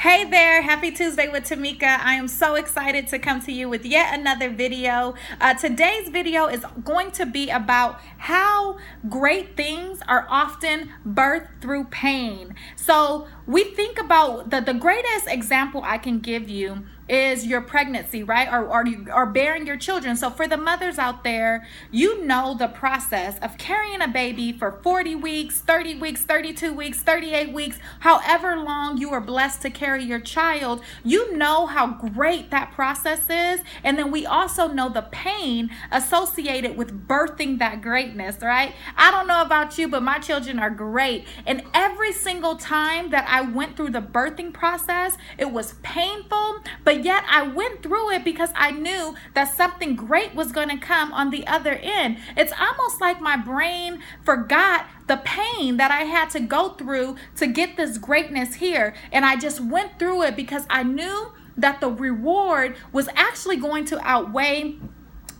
Hey there, happy Tuesday with Tamika. I am so excited to come to you with yet another video. Today's video is going to be about how great things are often birthed through pain. So we think about the greatest example I can give you is your pregnancy, right? Or bearing your children. So for the mothers out there, you know the process of carrying a baby for 40 weeks, 30 weeks, 32 weeks, 38 weeks, however long you are blessed to carry your child. You know how great that process is. And then we also know the pain associated with birthing that greatness, right? I don't know about you, but my children are great. And every single time that I went through the birthing process, it was painful, but yet I went through it because I knew that something great was going to come on the other end. It's almost like my brain forgot the pain that I had to go through to get this greatness here. And I just went through it because I knew that the reward was actually going to outweigh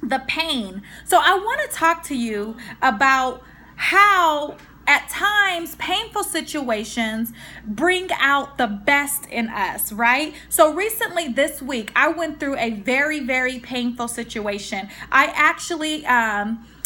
the pain. So I want to talk to you about how at times, painful situations bring out the best in us, right? So recently this week, I went through a very, very painful situation. I actually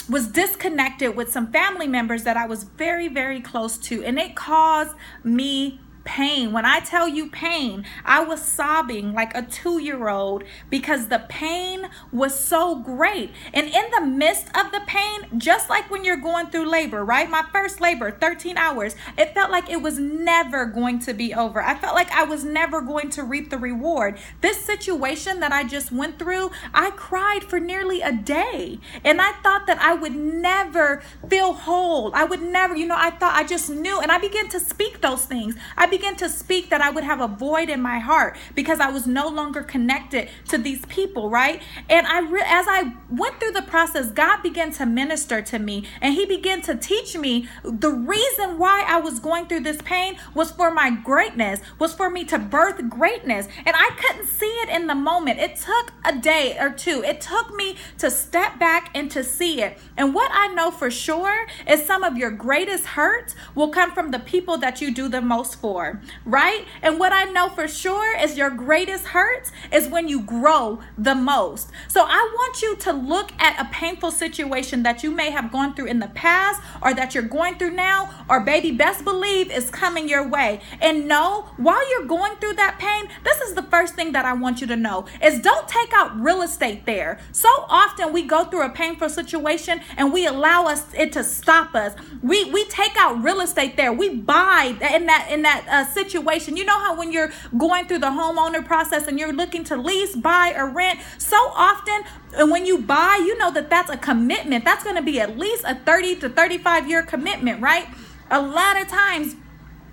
was disconnected with some family members that I was very, very close to, and it caused me pain. When I tell you pain, I was sobbing like a 2-year-old because the pain was so great. And in the midst of the pain, just like when you're going through labor, right? My first labor, 13 hours, it felt like it was never going to be over. I felt like I was never going to reap the reward. This situation that I just went through, I cried for nearly a day. And I thought that I would never feel whole. I would never, I just knew. And I began to speak those things. I began to speak that I would have a void in my heart because I was no longer connected to these people, right? And as I went through the process, God began to minister to me, and he began to teach me the reason why I was going through this pain was for my greatness, was for me to birth greatness. And I couldn't see it in the moment. It took a day or two. It took me to step back and to see it. And what I know for sure is some of your greatest hurts will come from the people that you do the most for. Right? And what I know for sure is your greatest hurts is when you grow the most. So I want you to look at a painful situation that you may have gone through in the past or that you're going through now, or baby, best believe is coming your way. And know, while you're going through that pain, this is the first thing that I want you to know is don't take out real estate there. So often we go through a painful situation and we allow it to stop us. We take out real estate there. We buy in that situation. You know how when you're going through the homeowner process and you're looking to lease, buy, or rent, so often and when you buy, you know that's a commitment. That's going to be at least a 30 to 35 year commitment, right? A lot of times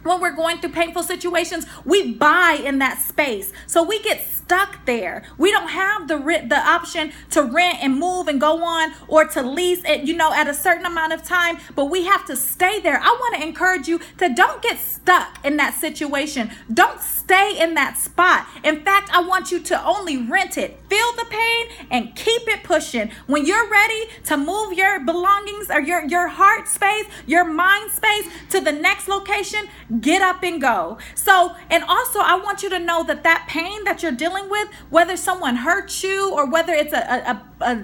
when we're going through painful situations, we buy in that space. So we get stuck there. We don't have the option to rent and move and go on, or to lease it, at a certain amount of time, but we have to stay there. I want to encourage you to don't get stuck in that situation. Don't stay in that spot. In fact, I want you to only rent it. Feel the pain and keep it pushing. When you're ready to move your belongings or your heart space, your mind space to the next location, get up and go. So, and also I want you to know that pain that you're dealing with, whether someone hurts you or whether it's a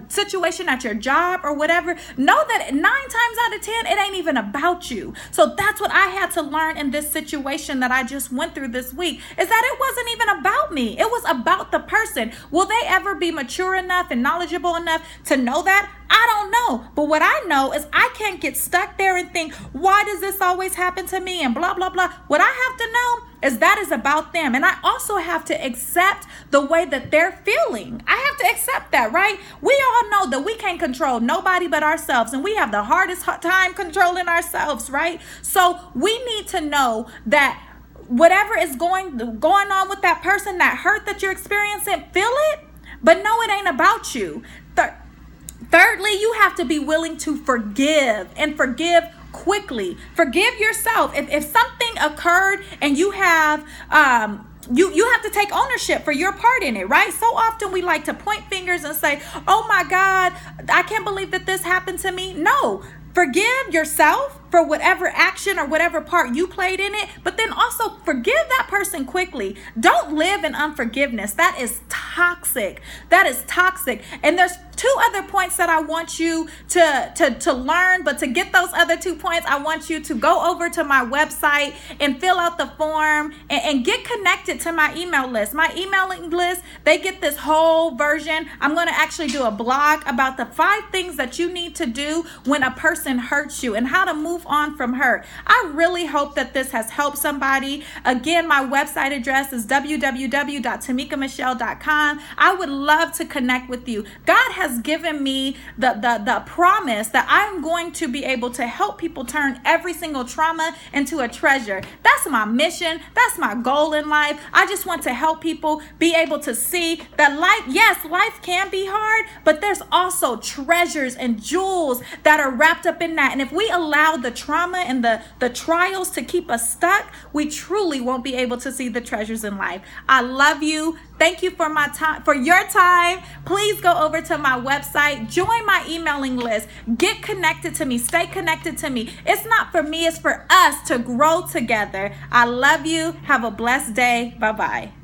situation at your job or whatever, know that 9 times out of 10, it ain't even about you. So that's what I had to learn in this situation that I just went through this week, is that it wasn't even about me. It was about the person. Will they ever be mature enough and knowledgeable enough to know that? I don't know. But what I know is I can't get stuck there and think, why does this always happen to me and blah, blah, blah. What I have to know is that is about them. And I also have to accept the way that they're feeling. I have to accept that, right? We all know that we can't control nobody but ourselves, and we have the hardest time controlling ourselves, right? So we need to know that whatever is going on with that person, that hurt that you're experiencing, feel it, but no, it ain't about you. Thirdly, you have to be willing to forgive, and forgive quickly. Forgive yourself. If something occurred and you have you have to take ownership for your part in it, right? So often we like to point fingers and say, oh my God, I can't believe that this happened to me. No, Forgive yourself for whatever action or whatever part you played in it, but then also forgive that person quickly. Don't live in unforgiveness. That is toxic. That is toxic. And there's two other points that I want you to learn, but to get those other 2 points, I want you to go over to my website and fill out the form and get connected to my email list. My emailing list, they get this whole version. I'm going to actually do a blog about the 5 things that you need to do when a person hurts you and how to move on from hurt. I really hope that this has helped somebody. Again, my website address is www.tamickamichelle.com. I would love to connect with you. God has given me the promise that I'm going to be able to help people turn every single trauma into a treasure. That's my mission. That's my goal in life. I just want to help people be able to see that life, yes, life can be hard, but there's also treasures and jewels that are wrapped up in that. And if we allow the trauma and the trials to keep us stuck, we truly won't be able to see the treasures in life. I love you. Thank you for my time, for your time. Please go over to my website, join my emailing list, get connected to me, stay connected to me. It's not for me, it's for us to grow together. I love you. Have a blessed day. Bye-bye.